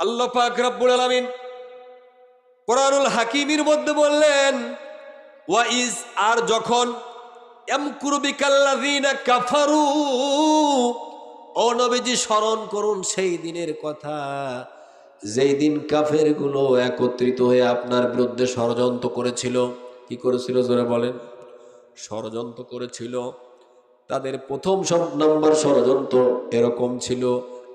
আল্লাহ পাক রব্বুল আলামিন কোরআনুল হাকিমের মধ্যে বললেন, ওয়াইজ, আর যখন ইয়ামকুরু বিকাল্লাযীনা কাফারু, ও নবীজি স্মরণ করুন সেই দিনের কথা যেই দিন কাফের গুলো একত্রিত হয়ে আপনার বিরুদ্ধে ষড়যন্ত্র করেছিল। কি করেছিল জোরে বলেন? ষড়যন্ত্র করেছিল। তাদের প্রথম নম্বর ষড়যন্ত্র এরকম ছিল,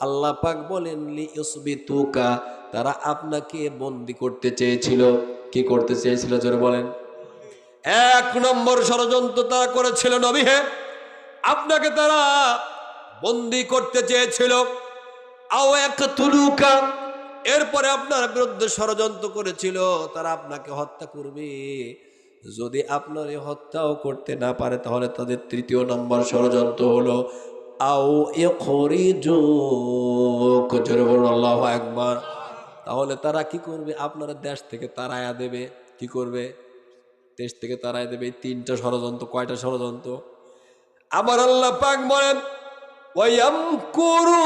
আল্লাহ পাক বলেন লিইউসবিতুকা, তারা আপনাকে বন্দী করতে চেয়েছিল। কি করতে চেয়েছিল জোরে বলেন? এক নম্বর ষড়যন্ত্র তারা করেছিল, নবী হে, আপনাকে তারা বন্দী করতে চেয়েছিল। আও ইয়াকতুলুকা, এরপরে আপনার বিরুদ্ধে ষড়যন্ত্র করেছিল তারা আপনাকে হত্যা করবে। যদি আপনার এই হত্যাও করতে না পারে তাহলে তাদের তৃতীয় নম্বর ষড়যন্ত্র হলো আও ইখরিজুক, জোরে বলুন আল্লাহু আকবার। তাহলে তারা কি করবে? আপনার দেশ থেকে তাড়ায়া দেবে। কি করবে? দেশ থেকে তাড়ায় দেবে। এই তিনটা ষড়যন্ত্র। কয়টা ষড়যন্ত্র? আমার আল্লাহ পাক বলেন, ওয়ায়ামকুরুনা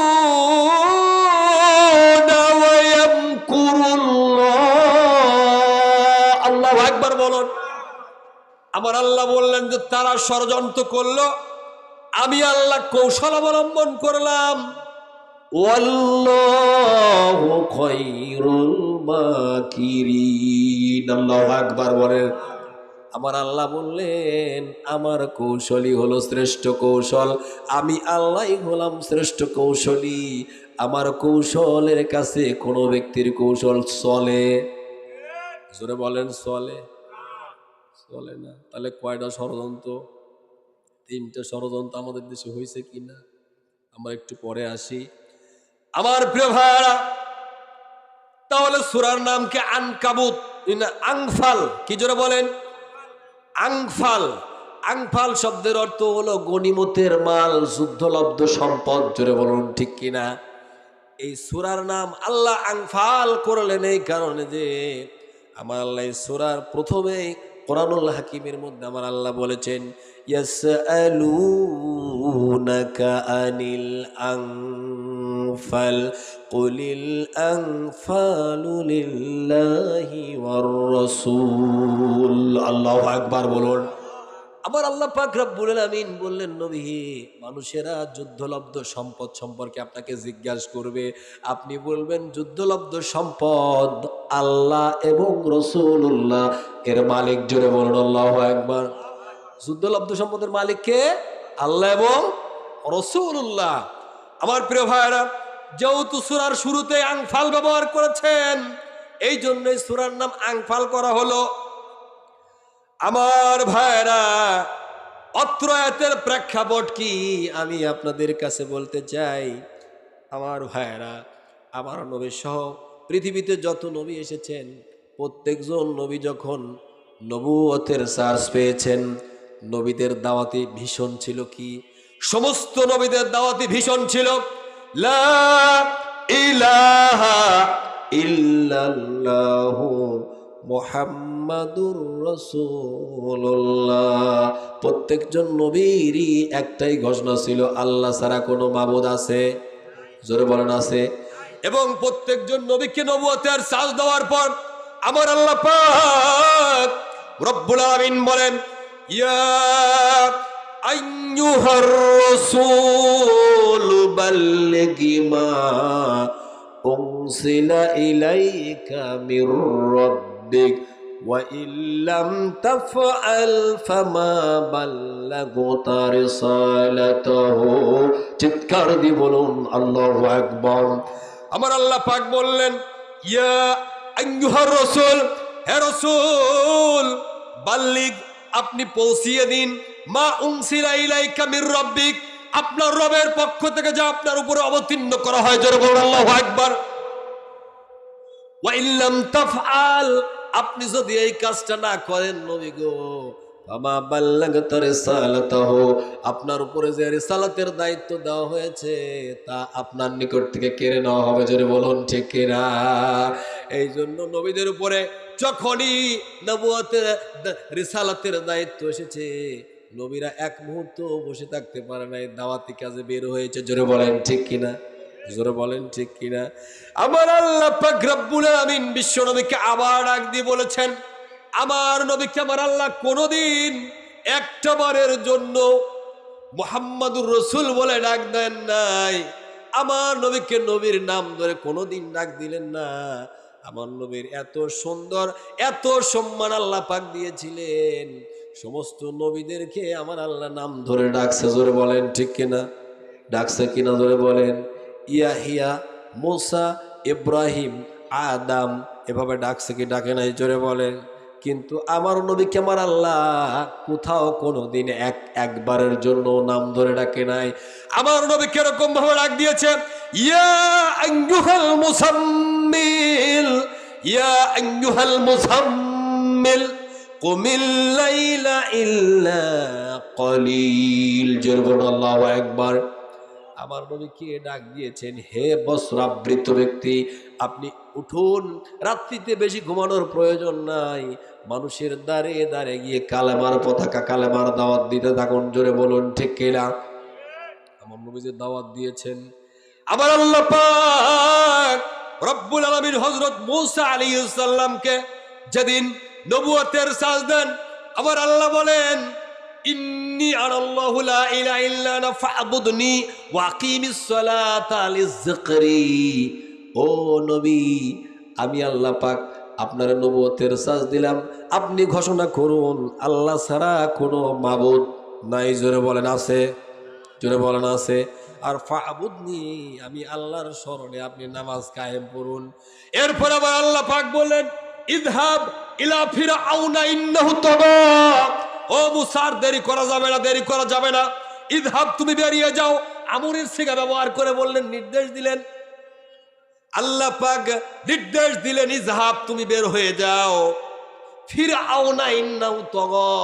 ওয়ায়ামকুরুল্লাহ। আল্লাহু আকবার বলুন। আমার আল্লাহ বললেন যে তারা ষড়যন্ত্র করলো, আমি আল্লাহ কৌশল অবলম্বন করলাম। ওয়াল্লাহু খায়রুল মাকিরিন। আল্লাহু আকবার বলেন। আমার আল্লাহ বললেন আমার কৌশলই হলো শ্রেষ্ঠ কৌশল, আমি আল্লাহই হলাম শ্রেষ্ঠ কৌশলী। আমার কৌশলের কাছে কোনো ব্যক্তির কৌশল চলে? জোরে বলেন, চলে? চলে না। তাহলে কয়টা ষড়যন্ত্র? তিনটা ষড়যন্ত্র আমাদের দেশে হয়েছে কিনা আমরা একটু পরে আসি। আমার প্রিয় ভাইরা, তাহলে সূরার নাম কি? আনকাবুত, আনফাল। কি জোরে বলেন? আনফাল। আনফাল শব্দের অর্থ হলো গনিমতের মাল, যুদ্ধলব্ধ সম্পদ। জোরে বলুন ঠিক কিনা? এই সূরার নাম আল্লাহ আনফাল করলেন এই কারণে যে আমার আল্লাহ এই সূরার প্রথমেই কোরআনুল হাকিমের মধ্যে আমার আল্লাহ বলেছেন, ইয়াসআলুনাকা আনিল আনফাল কুলিল আনফালু লিল্লাহি ওয়ার রাসূল। আল্লাহু আকবার বলুন। আবার আল্লাহ পাক রব্বুল আলামিন বললেন, নবী, মানুষেরা যুদ্ধলব্ধ সম্পদ সম্পর্কে আপনাকে জিজ্ঞাসা করবে, আপনি বলবেন যুদ্ধলব্ধ সম্পদ আল্লাহ এবং রাসূলুল্লাহ এর মালিক। জোরে বলুন আল্লাহু আকবার। যুদ্ধলব্ধ সম্পদের মালিক কে? আল্লাহ এবং রাসূলুল্লাহ। আমার প্রিয় ভাইরা, যেহেতু সূরার শুরুতে আনফাল ব্যবহার করেছেন, এই জন্যই সূরার নাম আনফাল করা হলো। আমার ভাইরা, অত্র আয়াতের প্রেক্ষাপট কি আমি আপনাদের কাছে বলতে চাই। আমার ভাইরা, আমার নবী সহ পৃথিবীতে যত নবী এসেছেন, প্রত্যেকজন নবী যখন নবুয়তের চার্জ পেয়েছেন, নবীদের দাওয়াতি ভীষণ ছিল। কি? সমস্ত নবীদের দাওয়াতি ভীষণ ছিল লা ইলাহা ইল্লাল্লাহু মুহাম্মাদুর রাসূলুল্লাহ। প্রত্যেকজন নবীরই একটাই ঘোষণা ছিল, আল্লাহ ছাড়া কোনো মাবুদ আছে? জোরে বলেন, আছে? এবং প্রত্যেকজন নবীকে নবুয়তের চার্জ দেওয়ার পর আমার আল্লাহ পাক রব্বুল আলামিন বলেন, ইয়া আইয়ুহার রাসূল বাল্লিগি মা উনসিলা ইলাইকা মির রাব্বিক ওয়া ইল্লাম তাফআল ফামা বাল্লাগতা রিসালাতাহু। চিৎকার দিয়ে বলুন আল্লাহু আকবার। আমার আল্লাহ পাক বললেন, ইয়া আইয়ুহার রাসূল, হে রাসূল, বাল্লিগ, আপনি পৌঁছিয়ে দিন, মা উনসিলা ইলাইকা মির রাব্বিক, আপনার রবের পক্ষ থেকে যা আপনার উপরে অবতীর্ণ করা হয়। জোরে বলুন আল্লাহু আকবার। ওয়া ইল্লাম তাফআল, আপনি যদি এই কাজটা না করেন নবী গো, ফামা বাল্লাগতা রিসালাতাহু, আপনার উপরে যে রিসালাতের দায়িত্ব দেওয়া হয়েছে তা আপনার নিকট থেকে কেড়ে নেওয়া হবে। জোরে বলুন ঠিক কিনা? এই জন্য নবীদের উপরে যখনই নবুয়তের রিসালাতের দায়িত্ব এসেছে, নবীরা এক মুহূর্ত বসে থাকতে পারে নাই, দাওয়াতি কাজে বের হয়েছে। জোরে বলেন ঠিক কিনা? জোরে বলেন ঠিক কিনা? আমার আল্লাহ পাক রব্বুল আমিন বিশ্ব নবীকে আবার ডাক দিয়ে বলেছেন, আমার নবীকে আমার আল্লাহ কোনোদিন একটা বারের জন্য মুহাম্মাদুর রাসূল বলে ডাক দেন নাই। আমার নবীকে নবীর নাম ধরে কোনোদিন ডাক দিলেন না। আমার নবীর এত সুন্দর, এত সম্মান আল্লাহ পাক দিয়েছিলেন, সমস্ত নবীদেরকে আমার আল্লাহ নাম ধরে ডাকছে। জোরে বলেন ঠিক কিনা? ডাকছে কিনা জোরে বলেন? ইয়াহিয়া, মুসা, ইব্রাহিম, আদম, এভাবে ডাকছে কি ডাকে নাই? জোরে বলেন। কিন্তু আমার নবীকে আমার আল্লাহ কোথাও কোনোদিন একবারের জন্য নাম ধরে ডাকে নাই। আমার নবীকে এরকম ভাবে ডাক দিয়েছে, ইয়া আইয়ুহাল মুসাম্মিল, ইয়া আইয়ুহাল মুসাম্মিল কুমিল লাইলা ইল্লা কলিল। জোরে বলুন আল্লাহু আকবার। আমার নবীকে ডাক দিয়েছেন, হে বস্ত্রাবৃত ব্যক্তি, আপনি উঠুন, রাত্রিতে বেশি ঘুমানোর প্রয়োজন নাই, মানুষের দ্বারে দ্বারে গিয়ে কালেমার পতাকা, কালেমার দাওয়াত দিতে থাকুন। জোরে বলুন ঠিক কিনা? আমার নবী যে দাওয়াত দিয়েছেন, আমার আল্লাহ পাক রব্বুল আলামিন হযরত মূসা আলাইহিস সালামকে যেদিন নবুয়তের সাজ দেন, আমার আল্লাহ বলেন, ইন্নী আনাল্লাহু লা ইলাহা ইল্লা আনা ফা'বুদনি ওয়া আকিমিস সালাতা লিযিকরি। ও নবী, আমি আল্লাহ পাক আপনার নবুয়তের সাজ দিলাম, আপনি ঘোষণা করুন আল্লাহ ছাড়া কোনো মাবুদ নাই। জোরে বলেন আছে? জোরে বলেন আছে? আর ফা'বুদনি, আমি আল্লাহর স্মরণে আপনি নামাজ কায়েম করুন। এরপর আবার আল্লাহ পাক বলেন, ইযহাব ইলা ফিরআউনা ইন্নাহু তাগা। ও মুসা, দেরি করা যাবে না, দেরি করা যাবে না, ইযহাব, তুমি বেরিয়ে যাও। আমরের সিগা ব্যবহার করে বললেন, নির্দেশ দিলেন। আল্লাহ পাক নির্দেশ দিলেন, ইযহাব, তুমি বের হয়ে যাও। ফিরআউনা ইন্নাহু তাগা,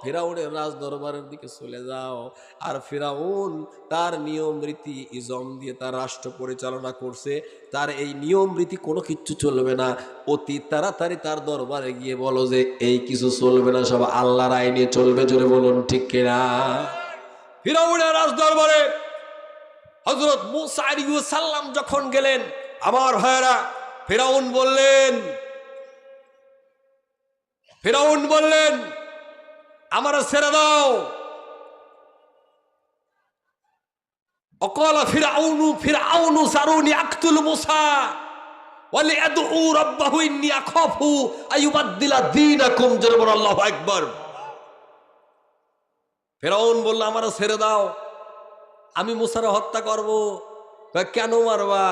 ফিরাউনের রাজ দরবারের দিকে চলে যাও। আর ফিরাউন তার নিয়ম রীতি ইজম দিয়ে তার রাষ্ট্র পরিচালনা করছে, তার এই নিয়ম রীতি কোনো কিচ্ছু চলবে না। অতি তাড়াতাড়ি তার দরবারে গিয়ে বলো যে এই কিছু চলবে না, সব আল্লাহর আইনে চলবে। জোরে বলুন ঠিক কিনা? ফিরাউনের রাজ দরবারে হযরত মূসা আলাইহিস সালাম যখন গেলেন, আমার ভাইরা, ফিরাউন বললেন আমার ছেড়ে দাও। অকালা ফিরআউনু সারুনি আকতুল মূসা ওয়ালি আদউ রাব্বাহু ইন্নী আখাফু আইয়ুবাদদিলা দীনাকুম। জোরে বলুন আল্লাহু আকবার। ফিরআউন বলল, আমার ছেড়ে দাও, আমি মূসারে হত্যা করব। কেন মারবা?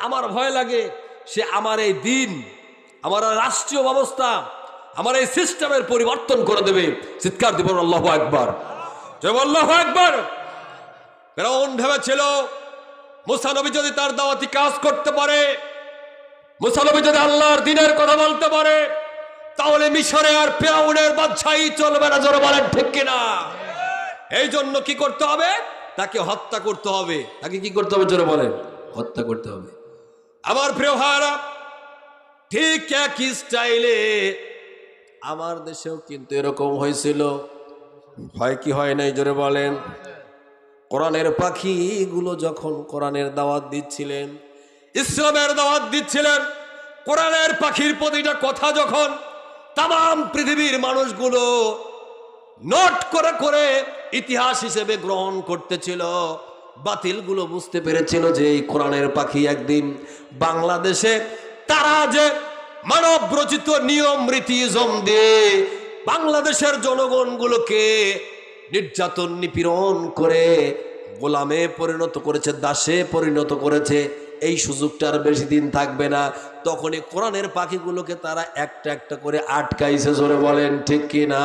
আমার ভয় লাগে, সে আমার এই দিন, আমার রাষ্ট্রীয় ব্যবস্থা, আমার এই সিস্টেমের পরিবর্তন করে দেবে। চিৎকার দিব আল্লাহু আকবার, জয় আল্লাহু আকবার। ফিরআউন ভেবেছিল মুসা নবী যদি তার দাওয়াতি কাজ করতে পারে, মুসা নবী যদি আল্লাহর দ্বীনের কথা বলতে পারে, তাহলে মিশরে আর ফিরআউনের বাদশাহী চলবে না। জোরে বলেন ঠিক কিনা? এই জন্য কি করতে হবে? তাকে হত্যা করতে হবে। তাকে কি করতে হবে? জোরে বলেন, হত্যা করতে হবে। আমার প্রিয় ভাইরা, ঠিক একই স্টাইলে আমার দেশেও কিন্তু এরকম হয়েছিল। হয় কি হয় নাই? জোরে বলেন। কোরআনের পাখিগুলো যখন কোরআনের দাওয়াত দিচ্ছিলেন, ইসলামের দাওয়াত দিচ্ছিলেন, কোরআনের পাখির প্রতিটা কথা যখন তাম পৃথিবীর মানুষগুলো নোট করে করে ইতিহাস হিসেবে গ্রহণ করতেছিল, বাতিলগুলো বুঝতে পেরেছিল যে এই কোরআনের পাখি একদিন বাংলাদেশে তারা যে মানব রচিত নিয়ম রীতি জম দিয়ে বাংলাদেশের জনগণগুলোকে নির্যাতন নিপীড়ন করে গোলামে পরিণত করেছে, দাসে পরিণত করেছে, এই সুযোগটা আর বেশি দিন থাকবে না। তখনই কোরআনের পাখিগুলোকে তারা একটা একটা করে আটকাইছে। জোরে বলেন ঠিক কিনা?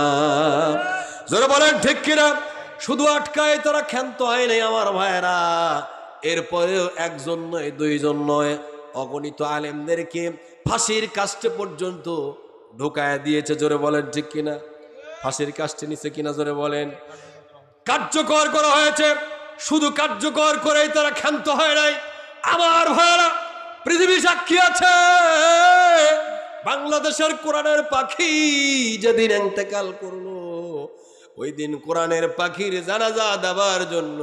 জোরে বলেন ঠিক কিনা? শুধু আটকায় তারা ক্ষান্ত হয় নাই আমার ভাইয়েরা, এরপরেও একজন নয়, দুইজন নয়, অগণিত আলেমদেরকে ফাঁসির কাস্টে পর্যন্ত ঢোকায় দিয়েছে। জোরে বলেন ঠিক কিনা? ফাঁসির কাস্টে নিচে কিনা? জোরে বলেন। কার্যকর করা হয়েছে। শুধু কার্যকর করেই তারা ক্ষান্ত হয় নাই আমার ভাইয়েরা, পৃথিবী সাক্ষী আছে। বাংলাদেশের কোরআনের পাখি যেদিন ইন্তেকাল করলো, ওই দিন কোরআনের পাখির জানাজা দেওয়ার জন্য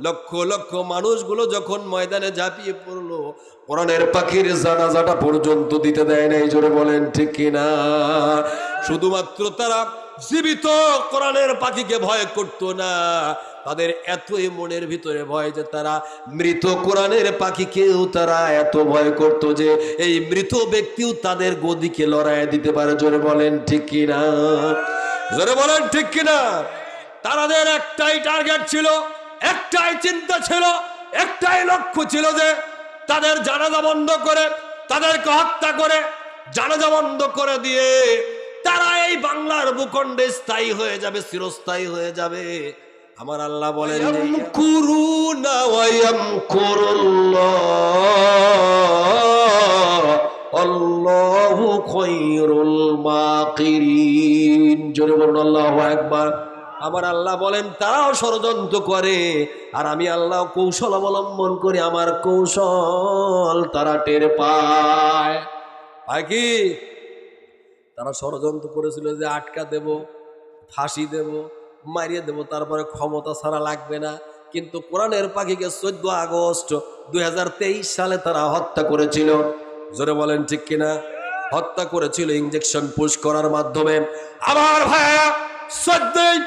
লক্ষ লক্ষ মানুষগুলো যখন ময়দানে ঝাঁপিয়ে পড়লো, কোরআনের পাখির জানাজাটা পর্যন্ত দিতে দেয় নাই। জোরে বলেন ঠিক কিনা? শুধুমাত্র তারা জীবিত কোরআনের পাখিকে ভয় করত না, তাদের এতই মনের ভিতরে ভয় যে তারা মৃত কোরআনের পাখিকেও তারা এত ভয় করত যে এই মৃত ব্যক্তিও তাদের গদিকে লড়াই দিতে পারে। জোরে বলেন ঠিক কিনা? জোরে বলেন ঠিক কিনা? তাদের একটাই টার্গেট ছিল, একটাই চিন্তা ছিল, একটাই লক্ষ্য ছিল যে তাদের জানাজা বন্ধ করে, তাদেরকে হত্যা করে জানাজা বন্ধ করে দিয়ে তারা এই বাংলার ভূখণ্ডে স্থায়ী হয়ে যাবে, চিরস্থায়ী হয়ে যাবে। আমার আল্লাহ বলেন ইয়ামকুরুনা ওয়া ইয়ামকুরুল্লাহ আল্লাহু খায়রুল মাকিরিন। জোরে বলুন আল্লাহু আকবার। আমার আল্লাহ বলেন তারাও ষড়যন্ত্র করে, আর আমি আল্লাহ কৌশল অবলম্বন করি, আমার কৌশল তারা টের পায়। কি তারা ষড়যন্ত্র করেছিল যে আটকা দেব, ফাঁসি দেব, মারিয়ে দেব, তারপরে ক্ষমতা ছাড়া লাগবে না। কিন্তু কোরআনের পাখিকে 14 আগস্ট 2023 সালে তারা হত্যা করেছিল। জোরে বলেন ঠিক কিনা? হত্যা করেছিল ইনজেকশন পুশ করার মাধ্যমে। আমার ভাইয়া 14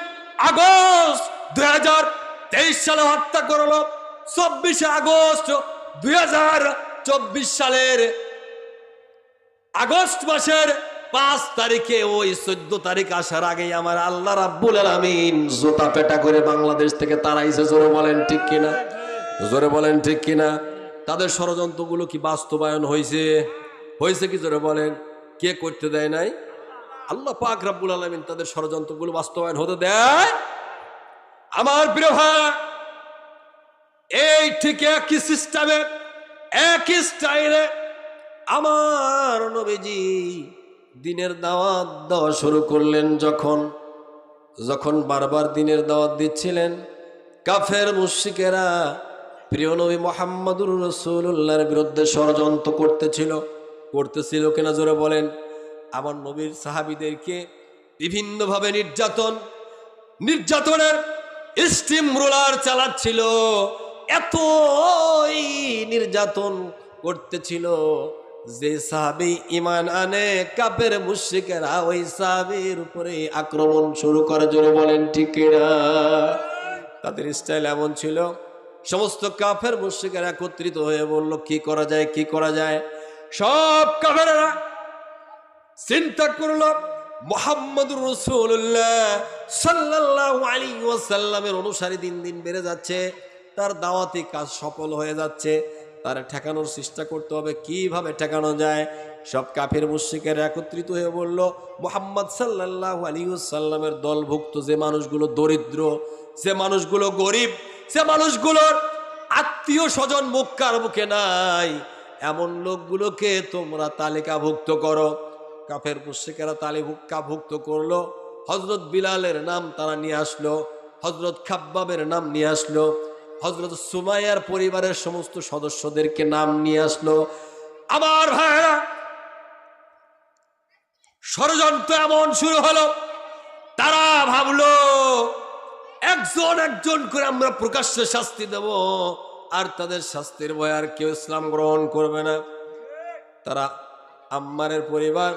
আগস্ট 2023 সালে হত্যা করলো। 24 আগস্ট 2024 সালের আগস্ট মাসের 5 তারিখে, ওই 14 তারিখ আসার আগে আমার আল্লাহ রাব্বুল আলামিন জোতা পেটা করে বাংলাদেশ থেকে তাড়াইছে। জোরে বলেন ঠিক কিনা? জোরে বলেন ঠিক কিনা? তাদের ষড়যন্ত্রগুলো কি বাস্তবায়ন হয়েছে? হয়েছে কি? জোরে বলেন। কে করতে দেয় নাই? আল্লাহ পাক রাব্বুল আলামিন তাদের ষড়যন্ত্রগুলো বাস্তবায়ন হতে দেয়। আমার প্রিয় ভাই, এই ঠিক একই সিস্টেমে, একই স্টাইলে আমার নবীজি দিনের দাওয়াত দেওয়া শুরু করলেন। যখন বারবার দিনের দাওয়াত দিচ্ছিলেন, কাফের মুশরিকেরা প্রিয় নবী মুহাম্মদুর রাসূলুল্লাহর বিরুদ্ধে ষড়যন্ত্র করতেছিল কিনা? জোরে বলেন। আমার নবীর সাহাবীদেরকে বিভিন্নভাবে নির্যাতনের স্টিম রোলার চালাচ্ছিল, এতই নির্যাতন করতেছিল যে সাহাবী ঈমান আনে, কাফের মুশরিকেরা ওই সাহাবীর উপরে আক্রমণ শুরু করে। জোরে বলেন ঠিক কিনা? তাদের স্টাইল এমন ছিল, সমস্ত কাফের মুশরিকেরা একত্রিত হয়ে বলল কি করা যায়, কি করা যায়। সব কাফেররা চিন্তা করলো মুহাম্মদুর রাসূলুল্লাহ সাল্লাল্লাহু আলাইহি ওয়াসাল্লামের অনুসারী দিন দিন বেড়ে যাচ্ছে, তার দাওয়াতি কাজ সফল হয়ে যাচ্ছে, তার ঠেকানোর চেষ্টা করতে হবে। কিভাবে ঠেকানো যায়? সব কাফের মুশরিকেরা একত্রিত হয়ে বলল মুহাম্মদ সাল্লাল্লাহু আলাইহি ওয়াসাল্লামের দলভুক্ত যে মানুষগুলো দরিদ্র, যে মানুষগুলো গরিব, যে মানুষগুলোর আত্মীয় স্বজন মক্কার বুকে নাই, এমন লোকগুলোকে তোমরা তালিকাভুক্ত করো। কাফের মুশরিকেরা তালিকাভুক্ত করলো। হযরত বিলালের নাম তারা নিয়ে আসলো, হযরত খাব্বাবের নাম নিয়ে আসলো, হযরত সুমাইয়ার পরিবারের সমস্ত সদস্যদেরকে নাম নিয়ে আসলো। আমার ভাইরা, ষড়যন্ত্র এমন শুরু হলো, তারা ভাবলো একজন একজন করে আমরা প্রকাশ্যে শাস্তি দেব, আর তাদের শাস্তির ভয় আর কেউ ইসলাম গ্রহণ করবে না। তারা আম্মারের পরিবার,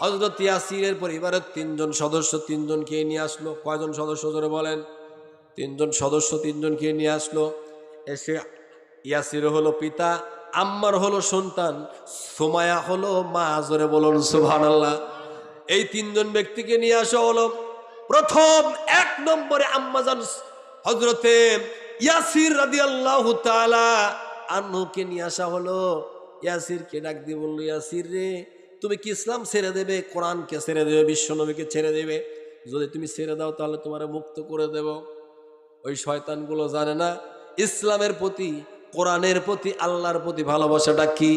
হযরত ইয়াসিরের পরিবারের 3 জন সদস্য, 3 জনকে নিয়ে আসলো। কয়জন সদস্য জোরে বলেন? 3 জন সদস্য, 3 জনকে নিয়ে আসলো। এসে ইয়াসির হলো পিতা, আম্মার হলো সন্তান, সুমাইয়া হলো মা। জোরে বলুন সুবহানাল্লাহ। এই 3 জন ব্যক্তিকে নিয়ে আসা হলো। প্রথম 1 নম্বরে আম্মাজান হযরতে ইয়াসির রাদিয়াল্লাহু তাআলা আনহুকে নিয়ে আসা হলো। ইয়াসিরকে ডাক দিয়ে বলল, ইয়াসির রে, তুমি কি ইসলাম ছেড়ে দেবে, কোরআনকে ছেড়ে দেবে, বিশ্বনবীকে ছেড়ে দেবে? যদি তুমি ছেড়ে দাও তাহলে তোমারে মুক্ত করে দেব। ওই শয়তানগুলো জানে না ইসলামের প্রতি, কোরআনের প্রতি, আল্লাহর প্রতি ভালোবাসাটা কি।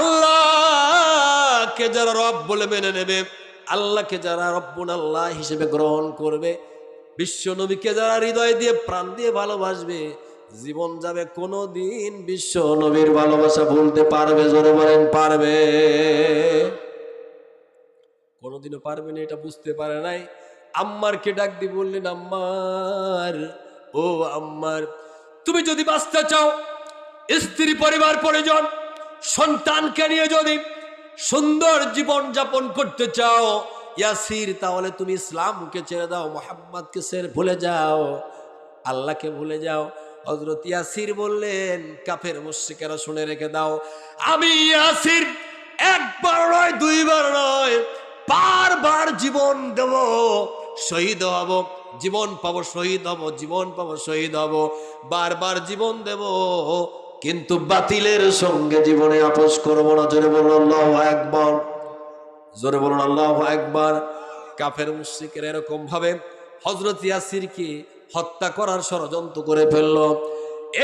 আল্লাহকে যারা রব বলে মেনে নেবে, আল্লাহকে যারা রব্বুন আল্লাহ হিসেবে গ্রহণ করবে, বিশ্বনবীকে যারা হৃদয় দিয়ে প্রাণ দিয়ে ভালোবাসবে, জীবন যাবে, কোনোদিন বিশ্ব নবীর ভালোবাসা ভুলতে পারবে? জোরে বলেন পারবে? কোনোদিনও পারবে না। এটা বুঝতে পারে নাই। আম্মারকে ডাক দিয়ে বললেন, আম্মার, ও আম্মার, তুমি যদি বাঁচতে চাও, স্ত্রী পরিবার পরিজন সন্তানকে নিয়ে যদি সুন্দর জীবন যাপন করতে চাও ইয়াসির, তাহলে তুমি ইসলামকে ছেড়ে দাও, মুহাম্মদকে ছেড়ে ভুলে যাও, আল্লাহকে ভুলে যাও। হযরত ইয়াসির বললেন, কাফের মুশরিকেরা শুনে রেখে দাও, আমি ইয়াসির একবার নয়, দুইবার নয়, বারবার জীবন দেব, শহীদ হব, জীবন পাবো, শহীদ হব, জীবন পাবো, শহীদ হব, বারবার জীবন দেব, কিন্তু বাতিলের সঙ্গে জীবনে আপোষ করবো না। জোরে বলুন আল্লাহু আকবার, জোরে বলুন আল্লাহু আকবার। কাফের মুশরিকেরা এরকম ভাবে হযরত ইয়াসিরকে হত্যা করার ষড়যন্ত্র করে ফেলল।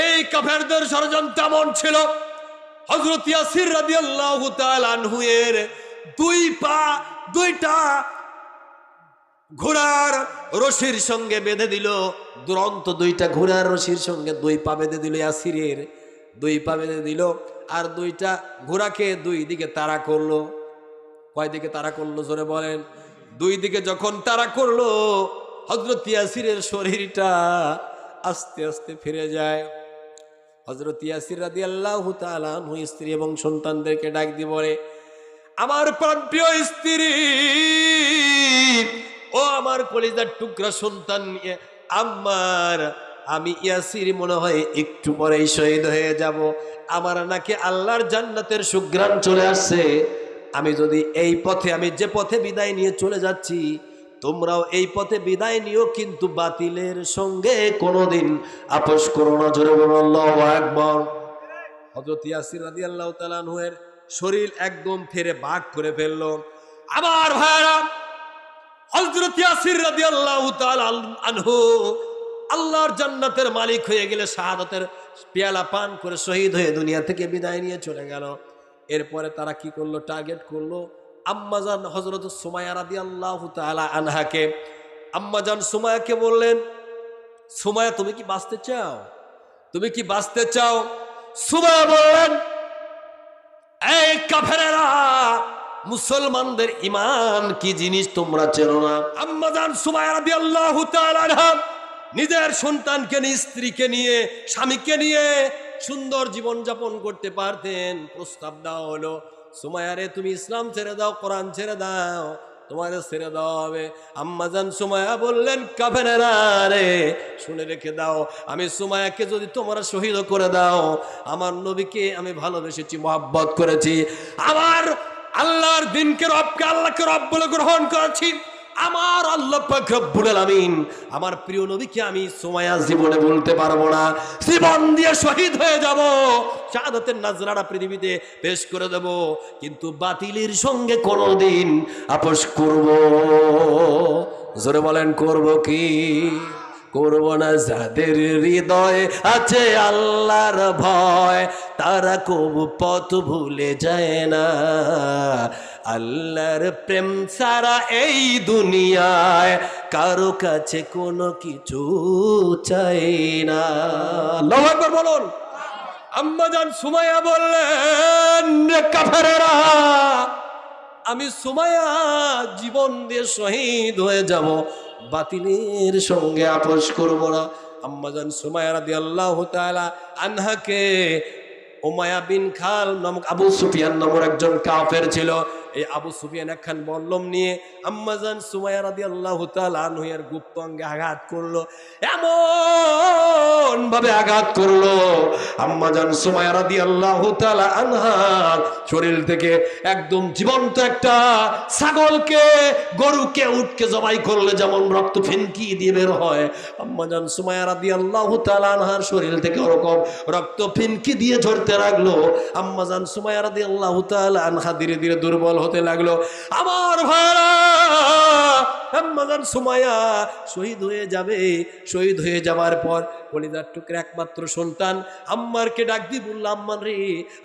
এই কাফেরদের ষড়যন্ত্র এমন ছিল, হযরত ইয়াসির রাদিয়াল্লাহু তাআলা আনহু এর দুই পা দুইটা ঘোড়ার রশির সঙ্গে বেঁধে দিল, দুরন্ত দুইটা ঘোড়ার রশির সঙ্গে দুই পা বেঁধে দিল, ইয়াসিরের দুই পা বেঁধে দিল, আর দুইটা ঘোড়াকে দুই দিকে তাড়া করলো। কয় দিকে তাড়া করলো জোরে বলেন? দুই দিকে যখন তাড়া করলো, হযরত ইয়াসিরের শরীরটা আস্তে আস্তে ফিরে যায়। হযরত ইয়াসির রাদিয়াল্লাহু তাআলা আনহু স্ত্রী এবং সন্তানদেরকে ডাক দিয়ে বলে, আমার প্রাণপ্রিয় স্ত্রী, ও আমার কলিজার টুকরা সন্তান আম্মার, আমি ইয়াসির মনে হয় একটু পরেই শহীদ হয়ে যাব, আমার নাকি আল্লাহর জান্নাতের সুঘ্রাণ চলে আসছে, আমি যদি এই পথে, আমি যে পথে বিদায় নিয়ে চলে যাচ্ছি, তোমরাও এই পথে বিদায় নিও, কিন্তু বাতিলের সঙ্গে কোনোদিন আপোষ করো না। জোরে বলুন আল্লাহু আকবার। হযরত ইয়াসির রাদিয়াল্লাহু তাআলা আনহু এর শরীর একদম ফেরে বাঁক করে ফেললো। আমার ভাইরা, হযরত ইয়াসির রাদিয়াল্লাহু তাআলা আনহু আল্লাহর জান্নাতের মালিক হয়ে গেলে, শাহাদাতের পেয়ালা পান করে শহীদ হয়ে দুনিয়া থেকে বিদায় নিয়ে চলে গেল। এরপরে তারা কি করলো? টার্গেট করলো আম্মাজান হযরত সুমাইয়া রাদিয়াল্লাহু তাআলা আনহাকে। আম্মাজান সুমাইয়াকে বললেন, সুমাইয়া তুমি কি বাঁচতে চাও? তুমি কি বাঁচতে চাও? সুমাইয়া বললেন, এই কাফেরেরা, মুসলমানদের ঈমান কি জিনিস তোমরা চেনো না। আম্মাজান সুমাইয়া রাদিয়াল্লাহু তাআলা আনহা নিজের সন্তানকে নিয়ে, স্ত্রীকে নিয়ে, স্বামীকে নিয়ে সুন্দর জীবন যাপন করতে পারতেন। প্রস্তাব দেওয়া হলো, সুমাইয়া রে, তুমি ইসলাম ছেড়ে দাও, কোরআন ছেড়ে দাও, তোমাদের ছেড়ে দেওয়া হবে। আম্মাজান সুমাইয়া বললেন, কাফেরেরা রে, শুনে রেখে দাও, আমি সুমাইয়াকে যদি তোমরা শহীদ করে দাও, আমার নবীকে আমি ভালোবেসেছি, মহব্বত করেছি, আমার আল্লাহর দিনকে রবকে আল্লাহকে রব বলে গ্রহণ করেছি, আমার আল্লাহ পাক রব্বুল আলামিন আমার প্রিয় নবীকে আমি সুমাইয়া জীবনে বলতে পারবো না, জীবন দিয়ে শহীদ হয়ে যাব, শাহাদাতের নাজরানা পৃথিবীতে পেশ করে দেব, কিন্তু বাতিলের সঙ্গে কোনোদিন আপোষ করব। জোরে বলেন, করব কি? করব না। যাদের হৃদয়ে আছে আল্লাহর ভয়, তারা কবু পথ ভুলে যায় না, আল্লাহর প্রেম ছাড়া এই দুনিয়ায় কারো কাছে কোনো কিছু চাই না। আল্লাহু আকবার বলুন। আম্মাজান সুমাইয়া বললেন, কাফেরেরা, আমি সুমাইয়া জীবন দিয়ে শহীদ হয়ে যাব, বাতিলের সঙ্গে আপোষ করব না। আম্মাজান সুমাইয়া রাদিয়াল্লাহু তাআলা আনহাকে উমাইয়া বিন খাল নামক আবু সুফিয়ান নামক একজন কাফের ছিল, এই আবু সুফিয়ান একখান বল্লম নিয়ে আম্মাজান সুমাইয়া রাদিয়াল্লাহু তাআলা আনহা এর গুপ্ত অঙ্গে আঘাত করলো, এমন ভাবে আঘাত করলো, আম্মাজান সুমাইয়া রাদিয়াল্লাহু তাআলা আনহার শরীর থেকে একদম জীবন্ত একটা ছাগলকে, গরুকে, উটকে জবাই করলে যেমন রক্ত ফিনকি দিয়ে বের হয়, আম্মাজান সুমাইয়া রাদিয়াল্লাহু তাআলা আনহার শরীর থেকে ওরকম রক্ত ফিনকি দিয়ে ঝরতে লাগলো। আম্মাজান সুমাইয়া রাদিয়াল্লাহু তাআলা আনহা ধীরে ধীরে দুর্বল হতে লাগলো। আমার ভাইরা, আম্মাজান সুমাইয়া শহীদ হয়ে যাবে। শহীদ হয়ে যাবার পর কলিজার টুকরা একমাত্র সন্তান আম্মারকে ডাক দিয়ে বলল, আম্মার রে,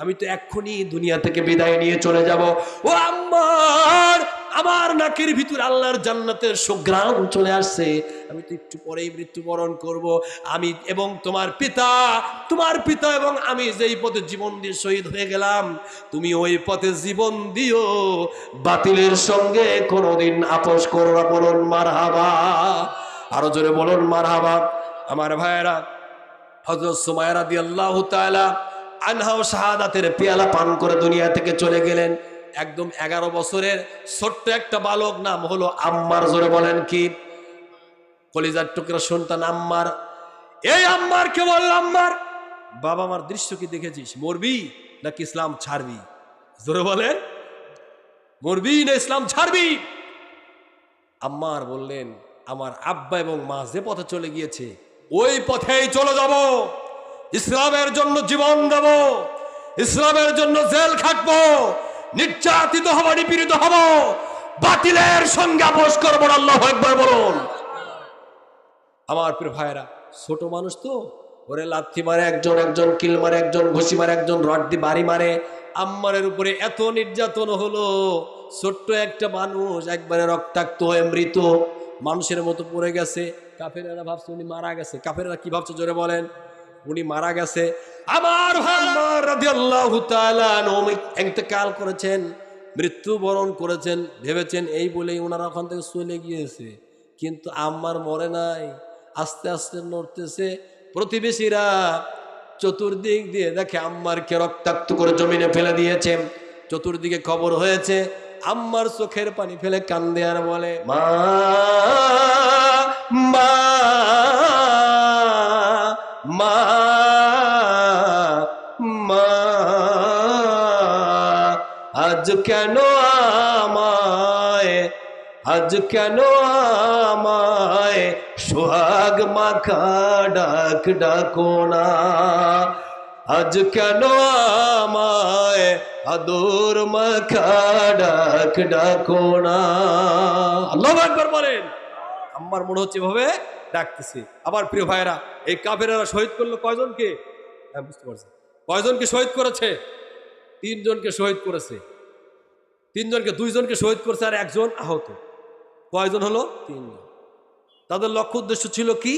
আমি তো এক্ষুনি দুনিয়া থেকে বিদায় নিয়ে চলে যাব। ও আম্মার, আমার নাকের ভিতরে আল্লাহর জান্নাতের সুঘ্রাণ চলে আসছে, আমি তো একটু পরেই মৃত্যুবরণ করব। আমি এবং তোমার পিতা এবং আমি যেই পথে জীবন দিয়ে শহীদ হয়ে গেলাম, তুমি ওই পথে জীবন দিও, বাতিলের সঙ্গে কোনোদিন আপোষ করো না। বলুন মারহাবা, আরো জোরে বলুন মারহাবা। আমার ভাইয়েরা, হযরত সুমাইয়া রাদিয়াল্লাহু তাআলা আনহাও শাহাদাতের পেয়ালা পান করে দুনিয়া থেকে চলে গেলেন। একদম 11 বছরের ছোট্ট একটা বালক, নাম হলো আম্মার। জোরে বলেন কি? কলিজার টুকরা সন্তান আম্মার। এই আম্মারকে বলল, আম্মার বাবা মার দৃশ্য কি দেখেছিস? মরবি নাকি ইসলাম ছাড়বি? জোরে বলেন, মরবি না ইসলাম ছাড়বি? আম্মার বললেন, আমার আব্বা এবং মা যে পথে চলে গিয়েছে ওই পথেই চলে যাব। ইসলামের জন্য জীবন দেব, ইসলামের জন্য জেল খাটবো, নির্যাতিত হব, নিপীড়িত হব, বাতিলের সঙ্গে আপোষ করবো না। আল্লাহু আকবার বলুন। আমার প্রিয় ভাইরা, ছোট মানুষ তো, ওরে লাথি মারে একজন, একজন কিল মারে একজন, ঘুষি মারে একজন, রড দিয়ে বাড়ি মারে। আম্মারের উপরে এত নির্যাতন হলো, ছোট্ট একটা মানুষ একবারে রক্তাক্ত হয়ে মৃত মানুষের মতো পড়ে গেছে। কাফেরেরা ভাবছে উনি মারা গেছে। কাফেরেরা কি ভাবছে? জোরে বলেন, উনি মারা গেছে। আমার আম্মার রাদিয়াল্লাহু তাআলা ইন্তেকাল করেছেন, মৃত্যুবরণ করেছেন। ভেবেছেন এই বলেই ওনারা ওখান থেকে চলে গিয়েছে, কিন্তু আম্মার মরে নাই, আস্তে আস্তে নড়তেছে। প্রতিবেশীরা চতুর্দিক দিয়ে দেখে আম্মারকে রক্তাক্ত করে জমিনে ফেলে দিয়েছে। চতুর্দিকে খবর হয়েছে। আম্মার চোখের পানি ফেলে কান্দে আর বলে, মা মা মা মা, আজ কেন আমায়, আজ কেন আমায় সোহাগ মাখা ডাক ডাকো না, আজ কেন আমায় আদর মাখা ডাক ডাকো না। আল্লাহু আকবার বলেন। আমার মনে হচ্ছে ভাবে ডাকতেছে। আবার প্রিয় ভাইরা, এই কাফেরেরা শহীদ করলো কয়জনকে? হ্যাঁ, বুঝতে পারছি। কয়জনকে শহীদ করেছে? 3 জনকে শহীদ করেছে। 3 জনকে, 2 জনকে শহীদ করেছে আর 1 জন আহত। কয়জন হলো? 3 জন। তাদের লক্ষ্য উদ্দেশ্য ছিল কি?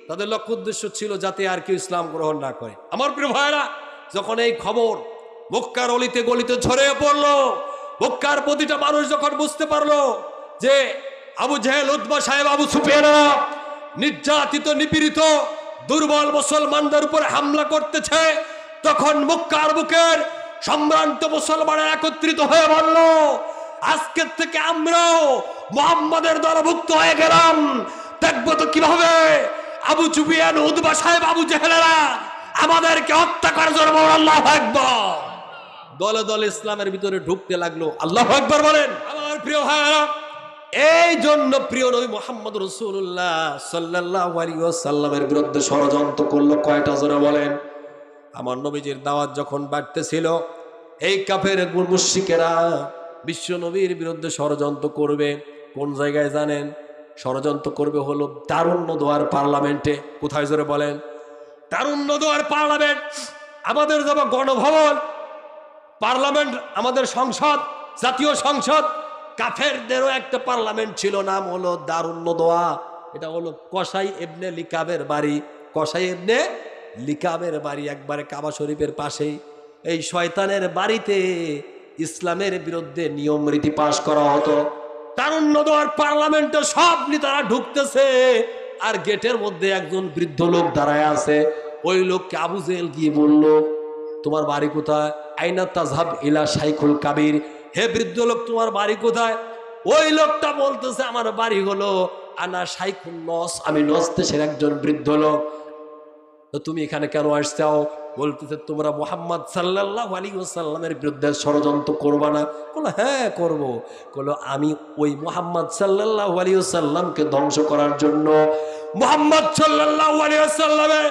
তাদের লক্ষ্য উদ্দেশ্য ছিল যাতে আর কেউ ইসলাম গ্রহণ না করে। আমার প্রিয় ভাইরা, যখন এই খবর মক্কার অলিতে গলিতে ছড়িয়ে পড়লো, মক্কার প্রতিটা মানুষ যখন বুঝতে পারলো যে আবু জেহেল, উতবা সাহেব, আবু সুফিয়ান নির্যাতিত, নিপীড়িত, দুর্বল মুসলমানদের উপর হামলা করতেছে, তখন মক্কার বুকের সম্ভ্রান্ত মুসলমানের একত্রিত হয়ে বলল, আজকের থেকে আমরাও মুহাম্মাদের দলভুক্ত হয়ে গেলাম। দেখবো তো কিভাবে আবু সুফিয়ান, উতবা সাহেব, আবু জেহেলেরা আমাদেরকে হত্যা করার জন্য। আল্লাহু আকবার। দলে দলে ইসলামের ভিতরে ঢুকতে লাগলো। আল্লাহু আকবার বলেন। আমার প্রিয় ভাইরা, এই জন্য প্রিয় নবী মুহাম্মদ রাসূলুল্লাহ সাল্লাল্লাহু আলাইহি ওয়াসাল্লামের বিরুদ্ধে ষড়যন্ত্র করলো। কয়টা? জোরে বলেন। আমার নবীজির দাওয়াত যখন বাড়তেছিল, এই কাফের মুশরিকেরা বিশ্ব নবীর বিরুদ্ধে ষড়যন্ত্র করবে। কোন জায়গায় জানেন? ষড়যন্ত্র করবে হলো তারুণ্যদোয়ার পার্লামেন্টে। কোথায়? জোরে বলেন। তারুণ্যদোয়ার পার্লামেন্ট, আমাদের যাব গণভবন, পার্লামেন্ট, আমাদের সংসদ, জাতীয় সংসদ। কাফেরদেরও একটা পার্লামেন্ট ছিল, নাম হলো দারুন্নদোয়া। এটা হলো কসাই ইবনে লিকাবের বাড়ি। কসাই ইবনে লিকাবের বাড়ি একবারে কাবা শরীফের পাশেই। এই শয়তানের বাড়িতে ইসলামের বিরুদ্ধে নিয়ম রীতি পাশ করা হতো। তারুণ্যদোয়ার পার্লামেন্টে সব নেতারা ঢুকতেছে, আর গেটের মধ্যে একজন বৃদ্ধ লোক দাঁড়ায় আছে। ওই লোককে আবু জেহেল গিয়ে বলল, তোমার বাড়ি কোথায়? আইনা তাজহাব ইলা শাইখুল কাবির। হে বৃদ্ধ লোক, তোমার বাড়ি কোথায়? ওই লোকটা বলতেছে, আমার বাড়ি হলো আনা শাইখুন নস, আমি নস দেশের একজন বৃদ্ধ লোক। তো তুমি এখানে কেন আসছাও? বলতেছে, তোমরা মুহাম্মদ সাল্লাল্লাহু আলাইহি ওয়াসাল্লামের বিরুদ্ধে ষড়যন্ত্র করবা না? বলো, হ্যাঁ করব। বলো, আমি ওই মুহাম্মদ সাল্লাল্লাহু আলাইহি ওয়াসাল্লামকে ধ্বংস করার জন্য, মুহাম্মদ সাল্লাল্লাহু আলাইহি ওয়াসাল্লামের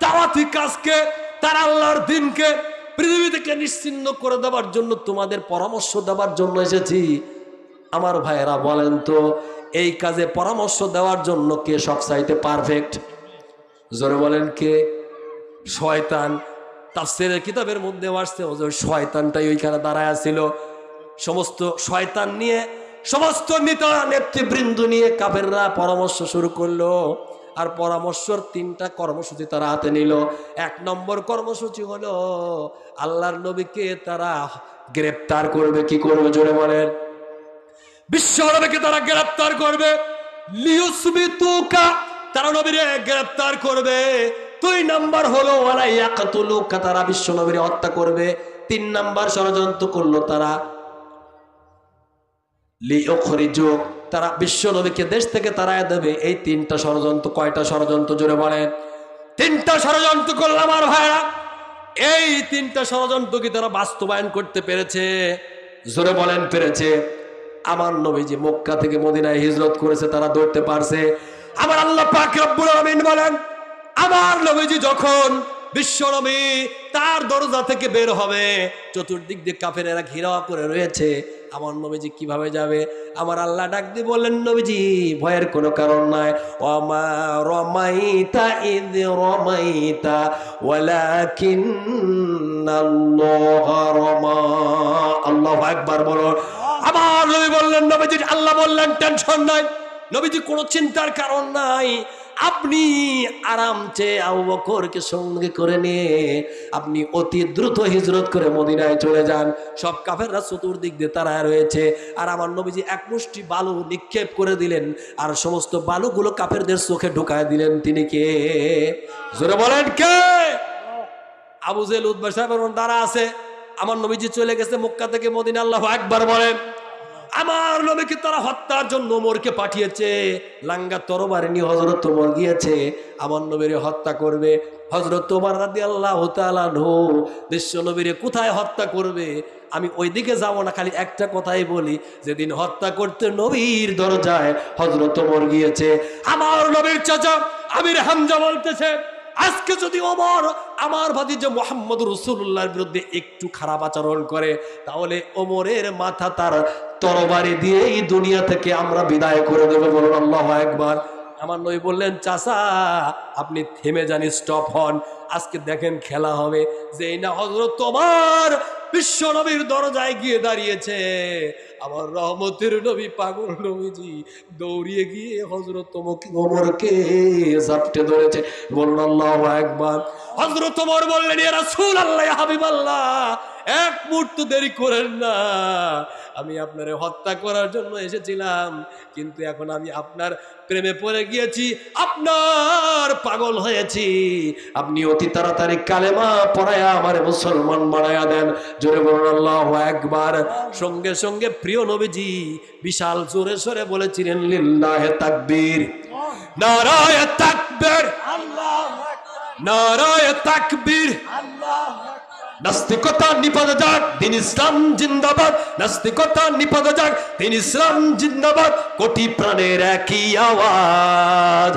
দাওয়াতি কাজকে, তার আল্লাহর দ্বীনকে পৃথিবী থেকে নিশ্চিহ্ন করে দেওয়ার জন্য, তোমাদের পরামর্শ দেওয়ার জন্য এসেছি। আমার ভাইয়েরা বলেন তো, এই কাজে পরামর্শ দেওয়ার জন্য কে সবচাইতে পারফেক্ট? জোরে বলেন কে? শয়তান। তাফসীরের কিতাবের মধ্যে আসছে, ওই শয়তানটাই ওইখানে দাঁড়ায় ছিল। সমস্ত শয়তান নিয়ে সমস্ত নেতা নেতৃবৃন্দ নিয়ে কাফেররা পরামর্শ শুরু করলো। আর পরামর্শের 3টা কর্মসূচি তারা হাতে নিল। 1 নম্বর কর্মসূচি হলো আল্লাহর নবীকে তারা গ্রেফতার করবে। কি করবে জোরে বলেন? বিশ্ব নবীকে তারা গ্রেফতার করবে। লিউসবিতুকা, তারা নবীরে গ্রেফতার করবে। 2 নাম্বার হলো ওয়ালা ইয়াকতুলুকা, তারা বিশ্ব নবীরে হত্যা করবে। 3 নাম্বার ষড়যন্ত্র করলো তারা লিউখরিজুক, তারা বিশ্ব নবীকে দেশ থেকে তাড়ায় দেবে। এই 3টা ষড়যন্ত্র। কয়টা ষড়যন্ত্র জোরে বলেন? 3টা ষড়যন্ত্র করলাম আমার ভাইরা। এই 3টা ষড়যন্ত্র কি তারা বাস্তবায়ন করতে পেরেছে? জোরে বলেন পেরেছে? আমার নবীজি মক্কা থেকে মদিনায় হিজরত করেছে, তারা ধরতে পারছে। আমার আল্লাহ পাক রব্বুল আমিন বলেন, আমার নবীজি যখন বিশ্ব নবী তার দরজা থেকে বের হবে, চতুর্দিক দিয়ে কাফেরেরা ঘেরাও করে রয়েছে, আমার নবীজি কিভাবে যাবে? আমার আল্লাহ ডাক দিয়ে বললেন, নবীজি ভয়ের কোনো কারণ নাই। ওমা রমাইতা ইয রমাইতা ওয়ালাকিন্নাল্লাহা রমা। আল্লাহু আকবার বলো। আমার নবী বললেন, নবীজি আল্লাহ বললেন টেনশন নাই, নবীজি কোনো চিন্তার কারণ নাই। আপনি আরাম চেয়ে আবু বকরকে সঙ্গে করে নিয়ে আপনি অতি দ্রুত হিজরত করে মদিনায় চলে যান। সব কাফেররা চতুর্দিক দিয়ে তাড়ায় রয়েছে। আর আমার নবীজি এক মুষ্টি বালু নিক্ষেপ করে দিলেন, আর সমস্ত বালুগুলো কাফেরদের চোখে ঢুকায় দিলেন। তিনি কে? জোরে বলেন কে? আবু জেহেল উতবা সাহেব দাঁড়া আছে। আমার নবীজি চলে গেছে মক্কা থেকে মদিনা। আল্লাহু আকবার বলেন। আমার নবীকে তারা হত্যার জন্য ওমরকে পাঠিয়েছে। লাঙ্গা তরবারি নিয়ে হযরত ওমর গিয়েছে, আমার নবীর হত্যা করবে। হযরত ওমর রাদিয়াল্লাহু তাআলা আনহু বিশ্ব নবীরে কোথায় হত্যা করবে আমি ওইদিকে যাব না, খালি একটা কথাই বলি, যেদিন হত্যা করতে নবীর দরজায় হযরত ওমর গিয়েছে, আমার নবীর চাচা আমির হামজা বলতেছে, আজকে যদি ওমর আমার ভাতিজা মুহাম্মদ রাসূলুল্লাহর বিরুদ্ধে একটু খারাপ আচরণ করে, তাহলে ওমরের মাথা তার তরবারি দিয়ে এই দুনিয়া থেকে আমরা বিদায় করে দেব। বলুন আল্লাহু আকবার। আমার নবী বললেন, চাচা আপনি থেমে যান, স্টপ হন। আজকে দেখেন খেলা হবে। যেই না হযরত ওমর বিশ্ব নবীর দরজায় গিয়ে দাঁড়িয়েছে, আমার রহমতের নবী পাগল নবীজি দৌড়িয়ে গিয়ে হযরত ওমরকে জাপটে ধরেছে। বলুন আল্লাহু আকবার। হযরত ওমর বললেন, ইয়া রাসূলুল্লাহ, ইয়া হাবিবাল্লাহ, এক মুহূর্ত দেরি করেন না, আমি আপনারে হত্যা করার জন্য এসেছিলাম, কিন্তু এখন আমি আপনার প্রেমে পড়ে গিয়েছি, আপনার পাগল হয়েছি। আপনি অতি তাড়াতাড়ি কালেমা পড়ায়া আমারে মুসলমান বানায়া দেন। জোরে বলুন আল্লাহু আকবার। সঙ্গে সঙ্গে প্রিয় নবীজি বিশাল জোরে সরে বলেছিলেন, লিল্লাহে তাকবীর, নারায়ে তাকবীর, আল্লাহু আকবার, নারায়ে তাকবীর, আল্লাহু আকবার। নাস্তিকতা নিপাত যাক, দিন ইসলাম জিন্দাবাদ। নাস্তিকতা নিপাত যাক, দিন ইসলাম জিন্দাবাদ। কোটি প্রাণের একই আওয়াজ।